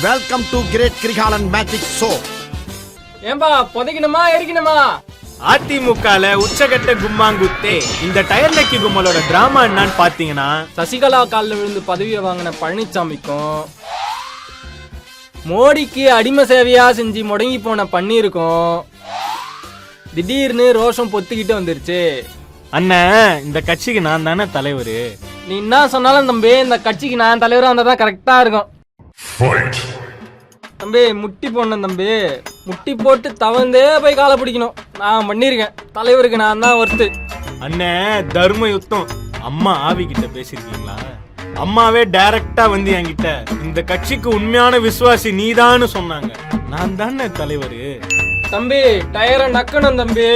Welcome to great Kirikalan magic show. ஏம்பா புதைக்கணுமா எரிக்கணுமா? அதிமுகல உச்சகட்ட கும்மாங்குத்தே. இந்த டயர் லக்கி கும்மலோட டிராமா என்னன்னு பாத்தீங்கன்னா, சசிகலா காலில் விழுந்து பதவியை வாங்கின பழனிசாமிக்கும் மோடிக்கு அடிமை சேவையா செஞ்சு முடங்கி போன பன்னீருக்கும் திடீர்னு ரோஷம் பொத்துக்கிட்டு வந்துருச்சு. அண்ணன் இந்த கட்சிக்கு நான் தானே தலைவரு. நீ என்ன சொன்னாலும் தம்பி, இந்த கட்சிக்கு நான் தலைவராக இருந்தா தான் கரெக்டா இருக்கும். தம்பி முட்டி போடணும் தம்பி, முட்டி போட்டு தவந்தே போய் காலை பிடிக்கணும். நான் பண்ணிருக்கேன், தலைவருக்கு நான் தான் ஒருத்து. அண்ணன் தர்ம யுத்தம். அம்மா ஆவி கிட்ட பேசிருக்கீங்களா? அம்மாவே டைரக்டா வந்து என்கிட்ட இந்த கட்சிக்கு உண்மையான விசுவாசி நீதான்னு சொன்னாங்க. நான் தானே தலைவரு. தம்பி டயரை நக்கணும் தம்பி,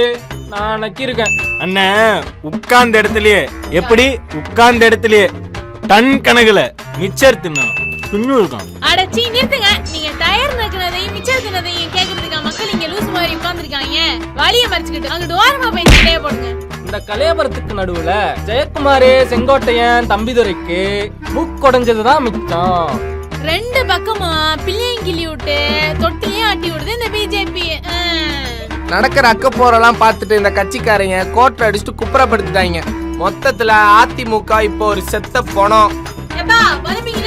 நான் நக்கிருக்கேன். அண்ணன் உட்கார்ந்த இடத்துலயே, எப்படி உட்கார்ந்த இடத்துலயே டன் கணக்குல மிச்சர் தின்னும். அடச்சி நிறுத்துங்க. நீங்க டயர் நக்குனதையும் மிச்சர் தின்னதையும் கேக்குறதுக்கா மக்கள் இங்க லூஸ் மாதிரி உட்கார்ந்துருக்காங்க? வலிய மறைச்சுக்கிட்டு அங்கிட்டு ஓரமா போய் சண்டைய போடுங்க. இந்த கலையபுரத்துக்கு நடுவுல ஜெயக்குமாரே செங்கோட்டையன் தம்பிதுரைக்கு மூக்குடைஞ்சதுதான் மிச்சம். ரெண்டு பக்கமா பிள்ளையும் கிள்ளி விட்டு தொட்டிலே ஆட்டி விடுது இந்த பிஜேபி. நடக்கிற அக்க போறெல்லாம் பார்த்துட்டு இந்த கட்சிக்காரங்க கோட்டை அடிச்சுட்டு குப்புறப்படுத்திட்டாங்க. மொத்தத்துல அதிமுக இப்போ ஒரு செத்த பணம். எப்பா வருவீங்க